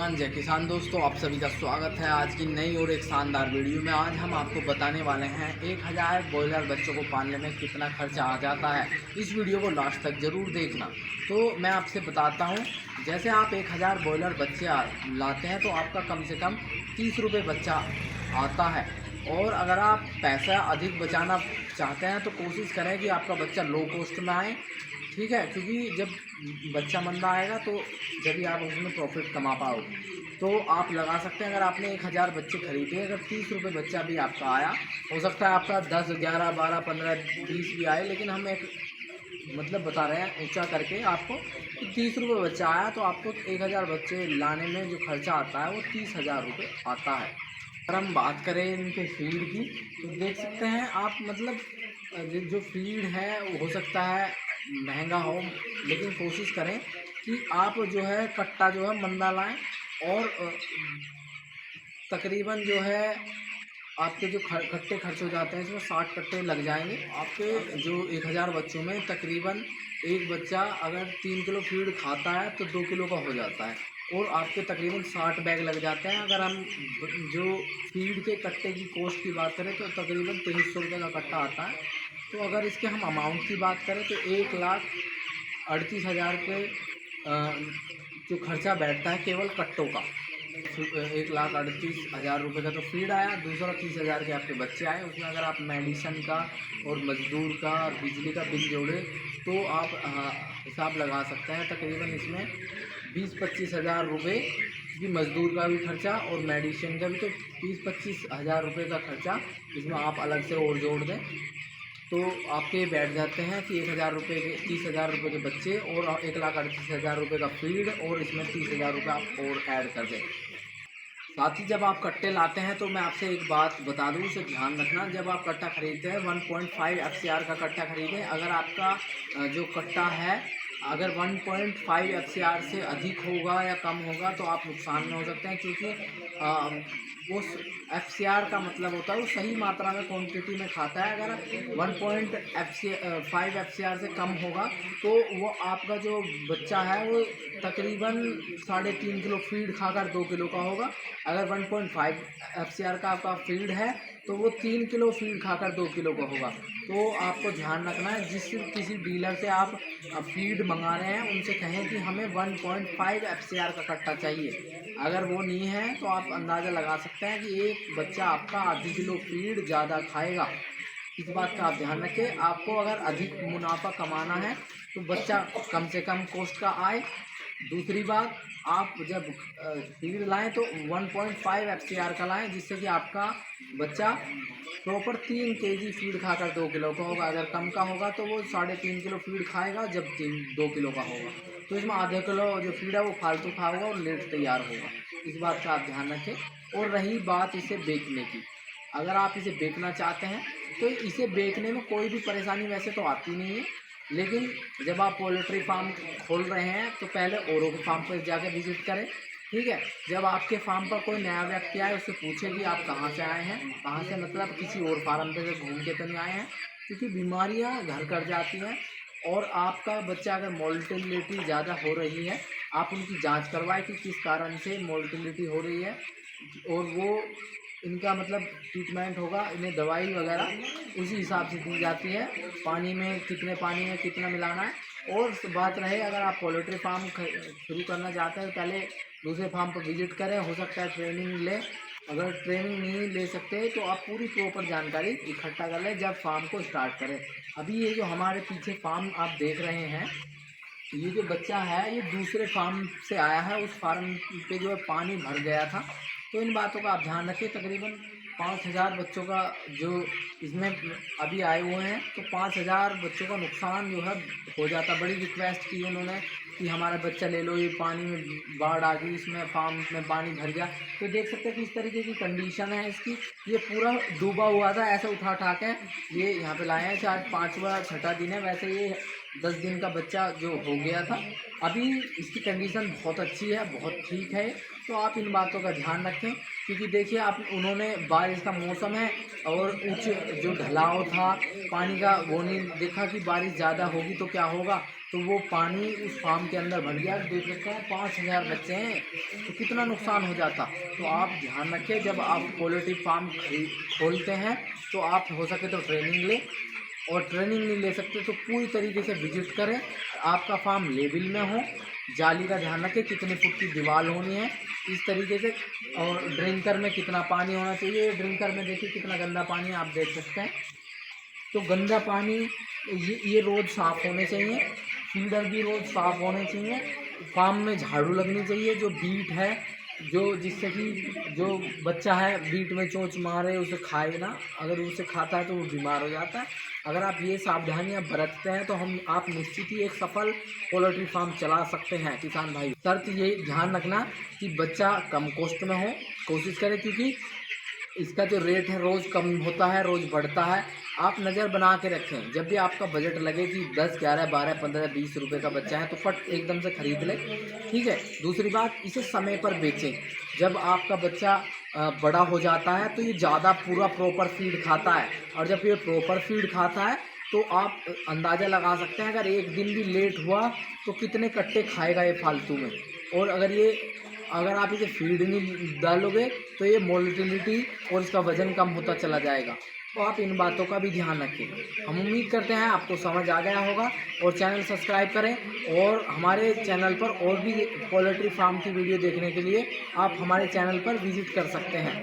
जवान जय किसान। दोस्तों आप सभी का स्वागत है आज की नई और एक शानदार वीडियो में। आज हम आपको बताने वाले हैं 1000 ब्रॉयलर बच्चों को पालने में कितना खर्चा आ जाता है। इस वीडियो को लास्ट तक ज़रूर देखना। तो मैं आपसे बताता हूं, जैसे आप 1000 ब्रॉयलर बच्चे लाते हैं तो आपका कम से कम 30 रुपये बच्चा आता है। और अगर आप पैसा अधिक बचाना चाहते हैं तो कोशिश करें कि आपका बच्चा लो कॉस्ट में आए, ठीक है, क्योंकि जब बच्चा मंदा आएगा तो जब भी आप उसमें प्रॉफिट कमा पाओगे। तो आप लगा सकते हैं, अगर आपने 1000 बच्चे खरीदे, अगर 30 रुपये बच्चा भी आपका आया, हो सकता है आपका 10, 11, 12, 15, 20 भी आए, लेकिन हम एक मतलब बता रहे हैं ऊंचा करके आपको कि 30 रुपये बच्चा आया तो आपको 1000 बच्चे लाने में जो खर्चा आता है वो 30,000 रुपये आता है। अगर हम बात करें इनके फीड की तो देख सकते हैं आप, मतलब जो फीड है वो हो सकता है महंगा हो, लेकिन कोशिश करें कि आप जो है कट्टा जो है मंदा लाएं। और तकरीबन जो है आपके जो कट्टे खर्च हो जाते हैं, इसमें 60 कट्टे लग जाएंगे आपके। जो 1000 बच्चों में तकरीबन एक बच्चा अगर 3 किलो फीड खाता है तो 2 किलो का हो जाता है, और आपके तकरीबन 60 बैग लग जाते हैं। अगर हम जो फीड के कट्टे की कॉस्ट की बात करें तो तकरीबन 2300 रुपये का कट्टा आता है। तो अगर इसके हम अमाउंट की बात करें तो 1,38,000 रुपये जो खर्चा बैठता है केवल कट्टों का। 1,38,000 रुपये का तो फीड आया, दूसरा 30,000 के आपके बच्चे आए। उसमें अगर आप मेडिसन का और मजदूर का और बिजली का बिल जोड़े तो आप हिसाब लगा सकते हैं तकरीबन इसमें 20-25 हज़ार रुपये की मजदूर का भी खर्चा और मेडिसिन का भी, तो 20-25 हज़ार रुपये का खर्चा इसमें आप अलग से और जोड़ दें तो आपके बैठ जाते हैं कि 1000 रुपये के 30,000 रुपये के बच्चे और 1,38,000 रुपये का फीड, और इसमें 30,000 रुपये आप और ऐड कर दें। साथ ही जब आप कट्टे लाते हैं तो मैं आपसे एक बात बता दूं, उसे ध्यान रखना। जब आप कट्टा खरीदते हैं 1.5 FCR का कट्टा खरीदें। अगर आपका जो कट्टा है अगर 1.5 FCR से अधिक होगा या कम होगा तो आप नुकसान में हो सकते हैं, क्योंकि वो FCR का मतलब होता है वो सही मात्रा में क्वांटिटी में खाता है। अगर 1.5 FCR से कम होगा तो वो आपका जो बच्चा है वो तकरीबन 3.5 किलो फीड खाकर 2 किलो का होगा। अगर 1.5 FCR का आपका फीड है तो वो 3 किलो फीड खाकर 2 किलो का होगा। तो आपको ध्यान रखना है, किसी डीलर से आप फीड मंगा रहे हैं उनसे कहें कि हमें 1.5 FCR का कट्टा चाहिए। अगर वो नहीं है तो आप अंदाज़ा लगा सकते हैं कि एक बच्चा आपका आधी किलो फीड ज़्यादा खाएगा। इस बात का आप ध्यान रखें। आपको अगर अधिक मुनाफा कमाना है तो बच्चा कम से कम कॉस्ट का आए। दूसरी बात, आप जब फीड लाएं तो 1.5 FCR का लाएं, जिससे कि आपका बच्चा प्रॉपर 3 केजी फीड खाकर 2 किलो का होगा। अगर कम का होगा तो वो 3.5 किलो फीड खाएगा जब 2 किलो का होगा, तो इसमें आधे किलो जो फीड है वो फालतू खाएगा और लेट तैयार होगा। इस बात का आप ध्यान रखें। और रही बात इसे बेचने की, अगर आप इसे बेचना चाहते हैं तो इसे बेचने में कोई भी परेशानी वैसे तो आती नहीं है, लेकिन जब आप पोल्ट्री फार्म खोल रहे हैं तो पहले औरों के फार्म पर जाकर विजिट करें, ठीक है। जब आपके फार्म पर कोई नया व्यक्ति आए उससे पूछें कि आप कहाँ से आए हैं, कहाँ से मतलब किसी और फार्म पे से घूम के तो नहीं आए हैं, क्योंकि बीमारियाँ घर कर जाती हैं। और आपका बच्चा अगर मोर्टेलिटी ज़्यादा हो रही है, आप उनकी जांच करवाएं कि किस कारण से मोर्टेलिटी हो रही है, और वो इनका मतलब ट्रीटमेंट होगा, इन्हें दवाई वगैरह उसी हिसाब से दी जाती है। पानी में कितना मिलाना है। और बात रहे, अगर आप पोल्ट्री फार्म शुरू करना चाहते हैं तो पहले दूसरे फार्म पर विजिट करें, हो सकता है ट्रेनिंग लें। अगर ट्रेनिंग नहीं ले सकते तो आप पूरी प्रॉपर जानकारी इकट्ठा कर लें जब फार्म को स्टार्ट करें। अभी ये जो हमारे पीछे फार्म आप देख रहे हैं, ये जो बच्चा है ये दूसरे फार्म से आया है। उस फार्म पे जो है पानी भर गया था, तो इन बातों का आप ध्यान रखिए। तकरीबन 5,000 बच्चों का जो इसमें अभी आए हुए हैं, तो 5,000 बच्चों का नुकसान जो है हो जाता। बड़ी रिक्वेस्ट की उन्होंने कि हमारा बच्चा ले लो, ये पानी में बाढ़ आ गई, इसमें फार्म में पानी भर गया। तो देख सकते हैं कि इस तरीके की कंडीशन है इसकी, ये पूरा डूबा हुआ था। ऐसे उठा के ये यहाँ पे लाए हैं, शायद 5वां 6ठा दिन है। वैसे ये 10 दिन का बच्चा जो हो गया था, अभी इसकी कंडीशन बहुत अच्छी है, बहुत ठीक है। तो आप इन बातों का ध्यान रखें, क्योंकि देखिए आप उन्होंने बारिश का मौसम है और उच्च जो ढलाव था पानी का, वो नहीं देखा कि बारिश ज़्यादा होगी तो क्या होगा। तो वो पानी उस फार्म के अंदर भर गया। देख सकते हैं 5000 बच्चे हैं, तो कितना नुकसान हो जाता। तो आप ध्यान रखें, जब आप पोल्ट्री फार्म खोलते हैं तो आप हो सके तो ट्रेनिंग लें, और ट्रेनिंग नहीं ले सकते तो पूरी तरीके से विजिट करें। आपका फार्म लेवल में हो, जाली का ध्यान रखें कितने फुट की दीवार होनी है इस तरीके से, और ड्रिंकर में कितना पानी होना चाहिए। ड्रिंकर में देखिए कितना गंदा पानी है, आप देख सकते हैं। तो गंदा पानी ये रोज़ साफ़ होने चाहिए, फीडर भी रोज़ साफ़ होने चाहिए, फार्म में झाड़ू लगनी चाहिए। जो बीट है, जो जिससे कि जो बच्चा है बीट में चोंच मारे उसे खाए ना, अगर उसे खाता है तो वो बीमार हो जाता है। अगर आप ये सावधानियां बरतते हैं तो आप निश्चित ही एक सफल पोल्ट्री फार्म चला सकते हैं किसान भाई। शर्त ये ध्यान रखना कि बच्चा कम कॉस्ट में हो, कोशिश करें, क्योंकि इसका जो रेट है रोज़ कम होता है, रोज़ बढ़ता है। आप नज़र बना के रखें, जब भी आपका बजट लगे कि 10, 11, 12, 15, 20 रुपये का बच्चा है तो फट एकदम से ख़रीद ले, ठीक है। दूसरी बात, इसे समय पर बेचें। जब आपका बच्चा बड़ा हो जाता है तो ये ज़्यादा पूरा प्रॉपर फीड खाता है, और जब ये प्रॉपर फीड खाता है तो आप अंदाज़ा लगा सकते हैं अगर एक दिन भी लेट हुआ तो कितने कट्टे खाएगा ये फालतू में। और अगर आप इसे फीड नहीं डालोगे तो ये मोटिलिटी और इसका वज़न कम होता चला जाएगा। तो आप इन बातों का भी ध्यान रखें। हम उम्मीद करते हैं आपको समझ आ गया होगा, और चैनल सब्सक्राइब करें, और हमारे चैनल पर और भी पोल्ट्री फार्म की वीडियो देखने के लिए आप हमारे चैनल पर विज़िट कर सकते हैं।